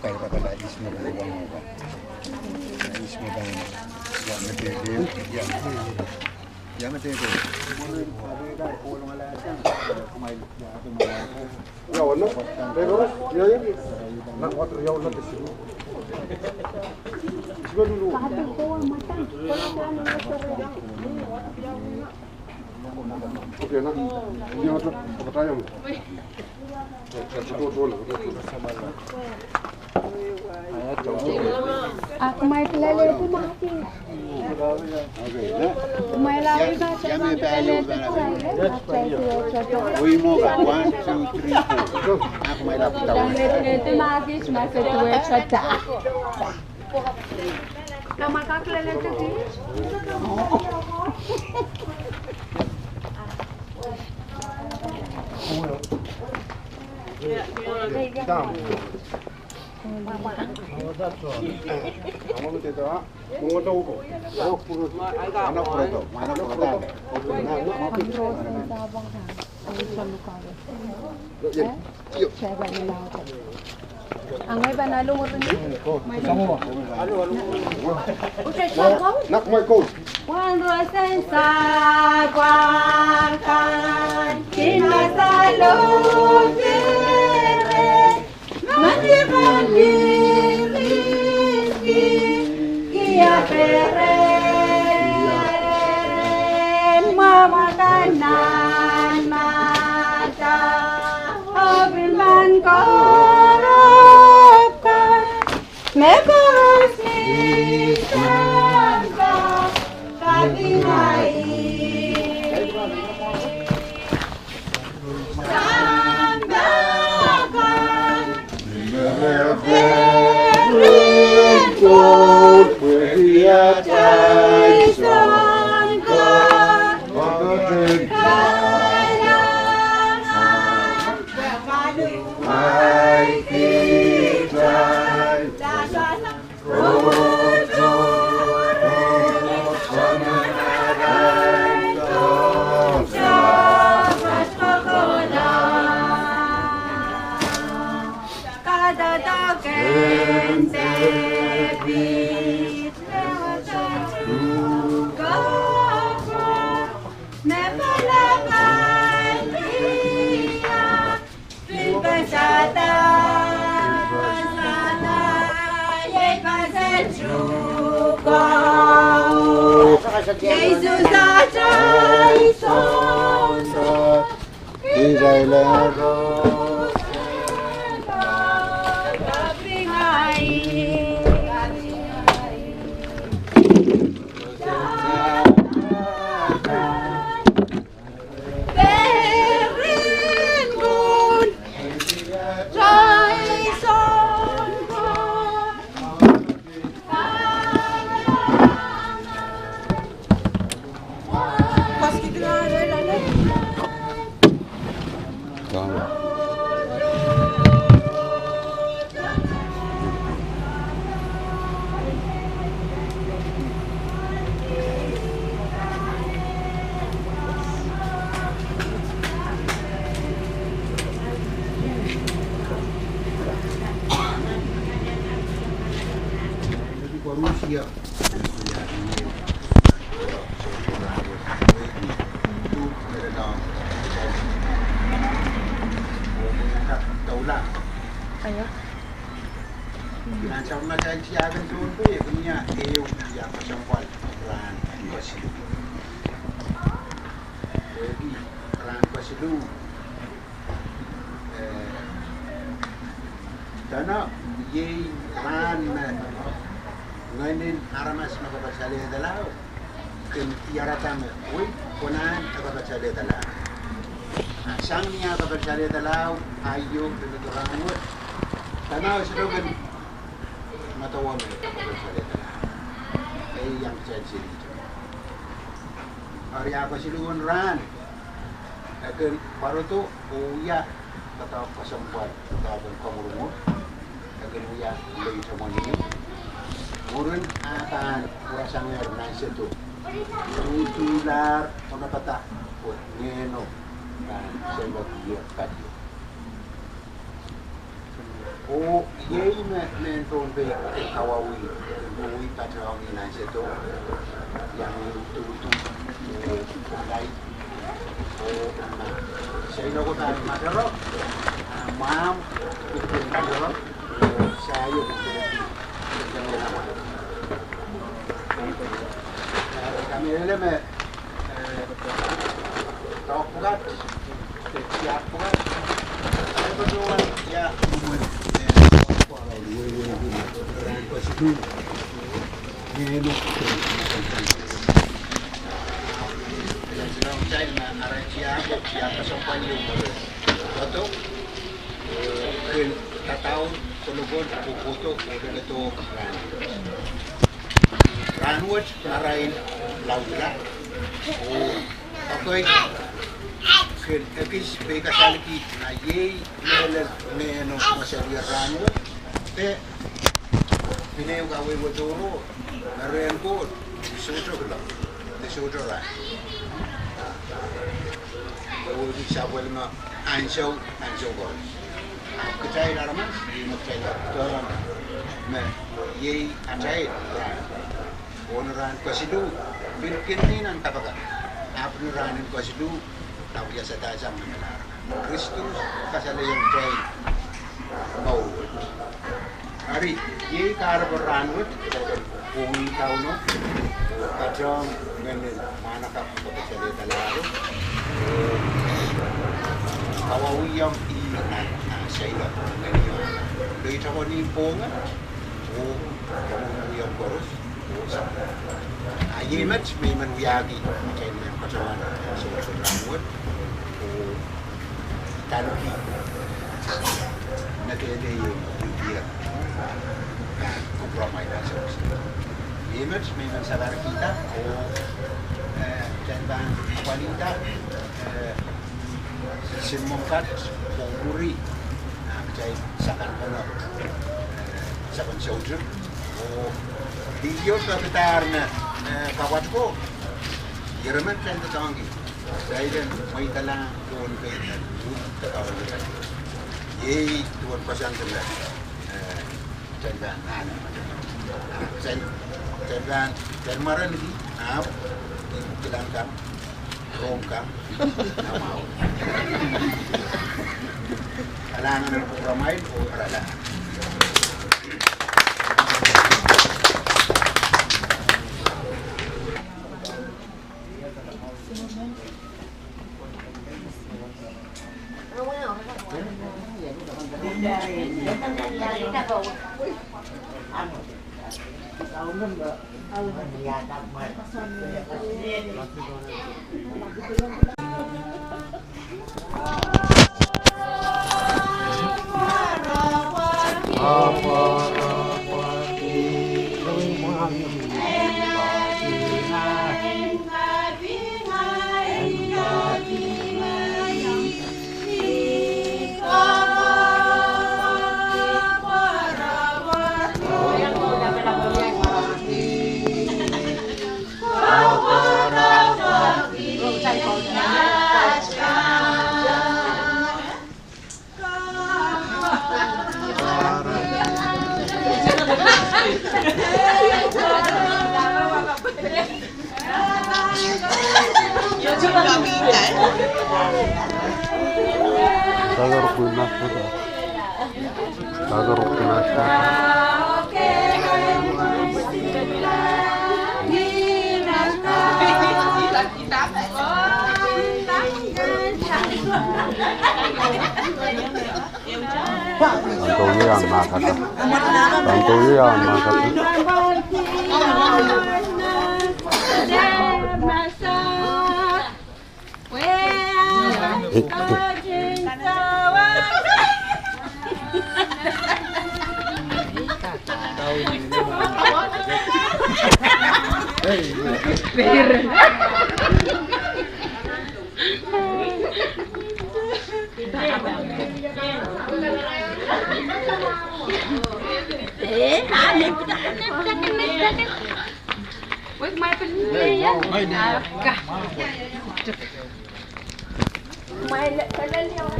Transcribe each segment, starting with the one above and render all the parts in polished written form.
kaira kada ismo dari wang ba. Ismo bang ya mete dia ya. Ya mete dia. Ya warna. Pero ya ya. Nak water ya warna di sini. Coba dulu. Oke, nak. Ini water apa tanya? Aku mai pelele itu mati. Mai lari ka sama pelele itu. Oi moga 1 2 3 4. Aku mai dapat tahu. Dan itu mati cuma satu cerita. Nama kak pelele itu sih. Kamu mesti tahu, mau tahu kok. Tahu purus, mana purus tu, mana purus tu. Ang may panalo mo rin yun? Nak mai kau. Cuando senza guardan in la salute non ti fanno rischi chi mama kanan mata obil man korapkan me korosni Jesus ajaib sonda Rusia. Ayah. Dengan sama saya siaran tu pun punya EU yang perempuan peran kosidu. Jadi peran kosidu. Dana ye peran nganin aramas makapasali dalau. Ken tiara tama, oi konan makapasali dalau. Sangnya makapasali dalau ayo dengan orang muat. Tanah sedogan matawam makapasali dalau. Yang jadi. Hari apa siluan ran? Agar baru tu uya kata perempuan kata kamu agar uya lebih sama ni. Murun akan kurasangnya renai situ. Tular sama kata buat ngeno dan sebab dia tadi. O yei me ton be kawawi ui patrao ni na seto yang tu lai o na sei no kota madaro mam itu madaro saya kami eleme tau pugat siap pugat saya berdua ya Ranwat marahin laula. Okay. Ken ekis bekasalki na yei meno masalia ranwat. Te pineu gawe wotoro naren ko sojo gula. Te sojo ra. O di sabwal ma ansau gol. Kecai laraman di makai dalam me yei atai onoran kasidu bilkin ni nan tabaga apnuran kasidu tau ya sada jam menar Kristus kasale yang jai mau hari yei kar beranut bumi kauno kajang ngene mana kap kasale talaru kawawiyam na Shaila ngene dei tawani ponga o kawawiyam korus Ayemat memang wiagi macam yang pacaran seorang rambut, tanki, nanti ada yang dia, kompromi dan sebagainya. Ayemat memang saudara kita, dan wanita semongkat pemburi, macam sakan kono, sakan soldier. Video sekitarnya kawatku, Jerman kan tetanggi. Saya dan mai talang tuan kita, tetangga kita. Yei tuan pasang kita, jangan anak macam. Jangan termaran lagi, kilangkam, rongkam, mau. Alangan ramai, orang.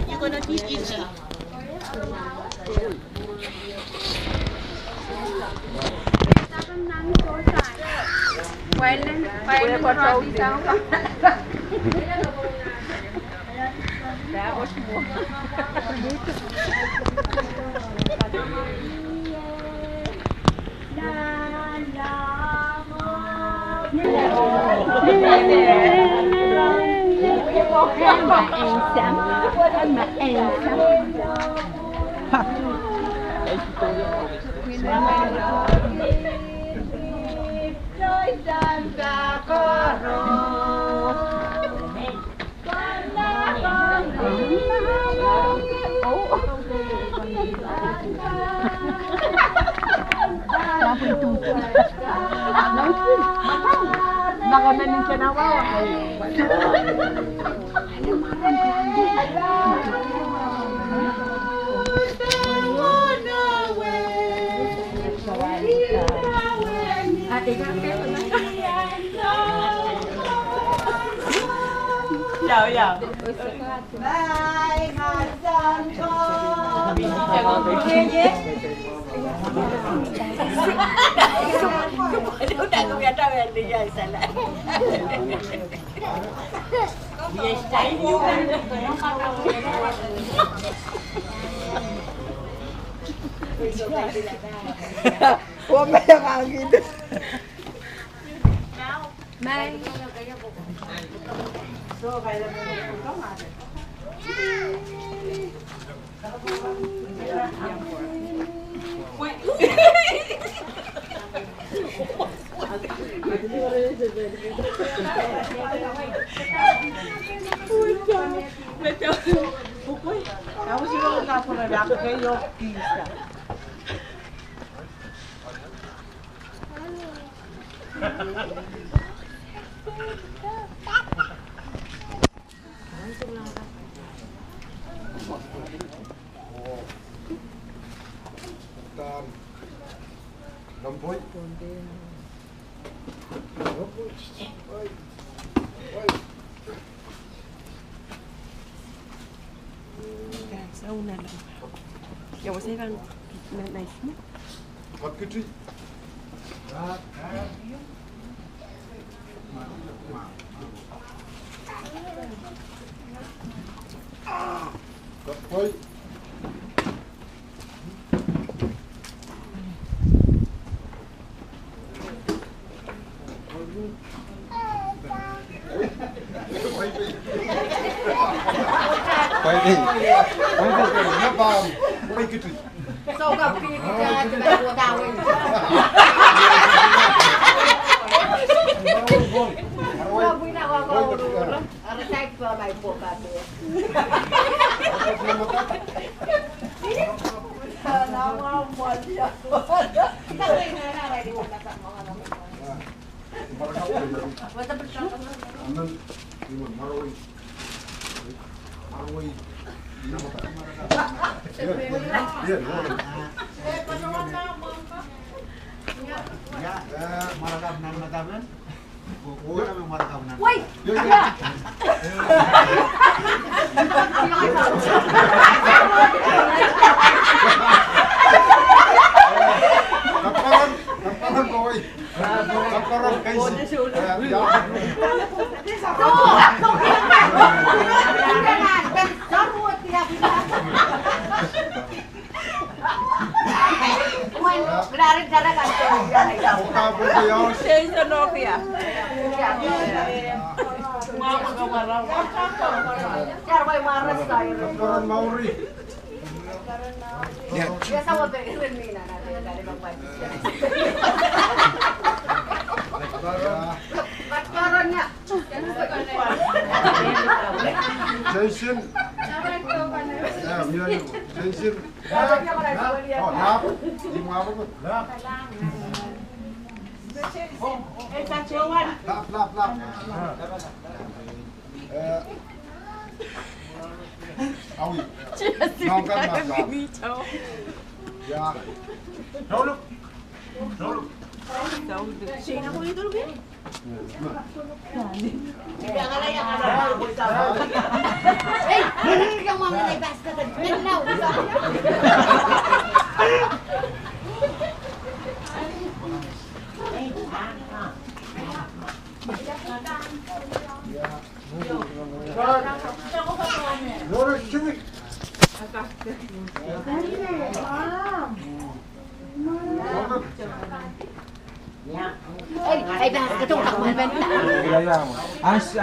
You're gonna teach each. Boleh potong di sana. Dah bos semua. Nakananin siya na wawa. Chào chào. Bye, Hassan ko. Udah kebiasa dia sana. Dia style juga. Wah, banyak angin. Mai. So kayak kamu sih kalau nggak pernah dapet kayak Yogi. Lampoy. Sau này dầu xe vàng này Hot kitchen. Lampoy. sau gặp khi cái của tao ấy không biết nào vào resep bài của bà kia nó không muốn chưa tao đây này đi một đặc sản món ăn Jason. Jason. Oh, lap. Di mau apa tuh? Lap. Lap. Awi. Nongkan masak. Ya. Duduk. sini aku itu lu kan yang mau naik basket menau Ay, bahas ka itong kakman ba nila? Kaya mo. Ans.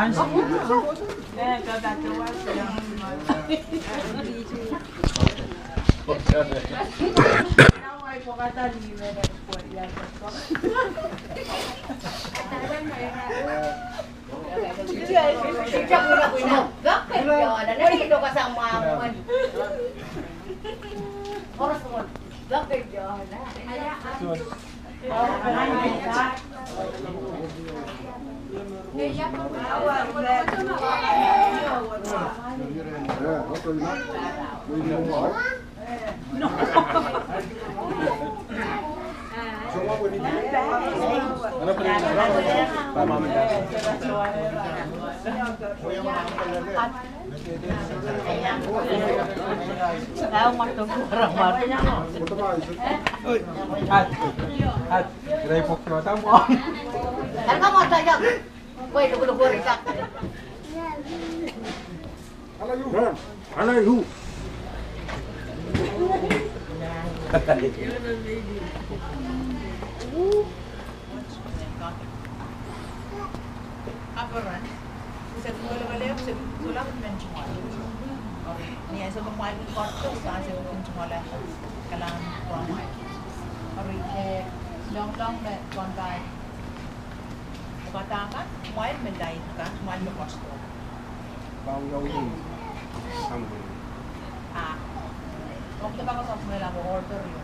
Siya muna ko na. Bakit yun? Nandito ka sa mga oras mo. Bakit yun? At, repok ko tamo. Ano ka mo tayo? Uy, lugo-lugo ka. Alayu. Aparan, seguro valeu, seguro menjual. Ni eso no mai corto, sa se menjual kalang promo. Ori ke long me kontai. Katakan, mai mendai kan, mai me kosto. Bang gawin. Sambo. Ah. Waktu ba ko sa mela mo order yun.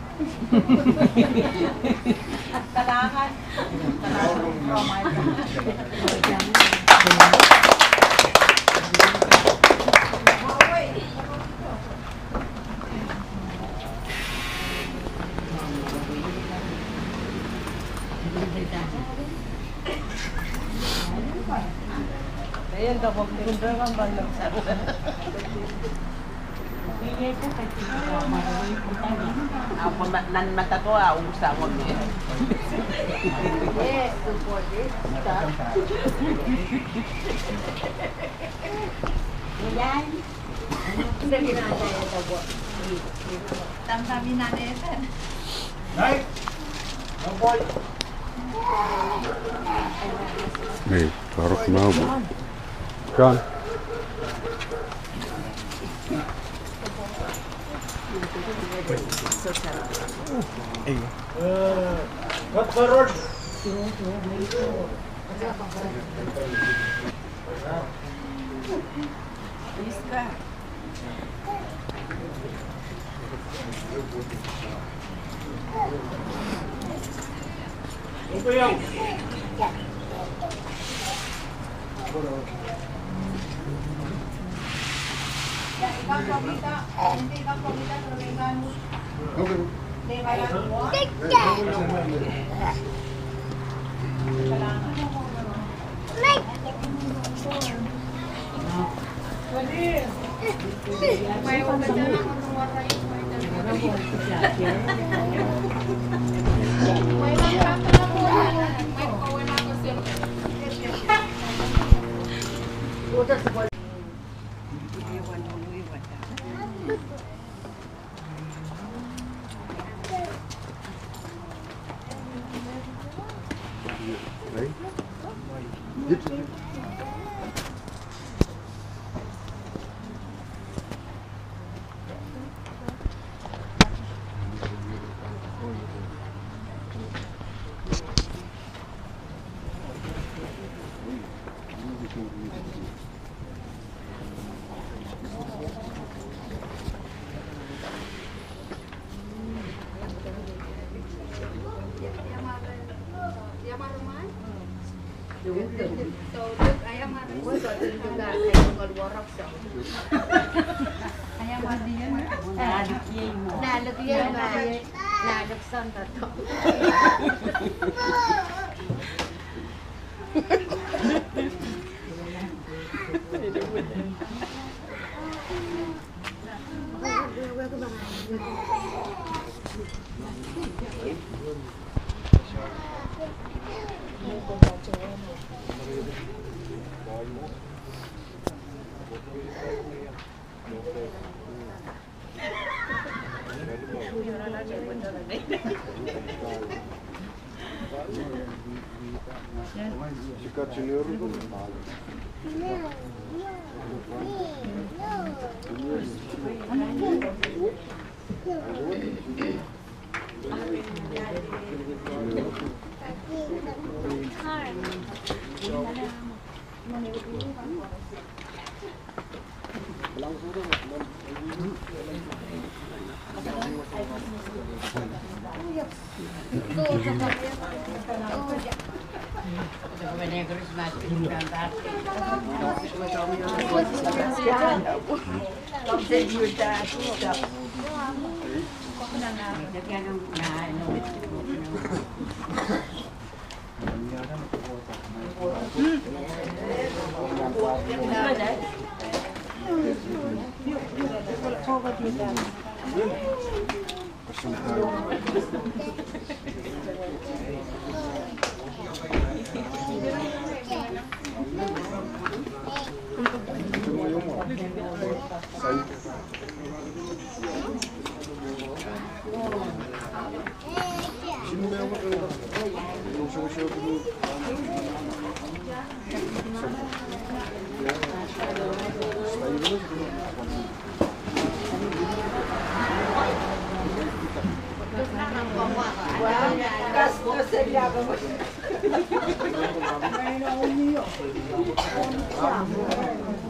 Kailangan promo. Ayan ka po, tinundra kang bandang sa ako nan mata ko usa mo ni. Yes, support it. Yan. Hindi ginagawa yung tabo. Tamsamin na neten. Right. No boy. Hey, tarok na ako. Sean. Cut the road. Iska. Ito yan. Ikaw pamita, hindi ka pamita sa vegan. Hindi kailangan mo. Jika junior itu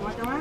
Macam mana?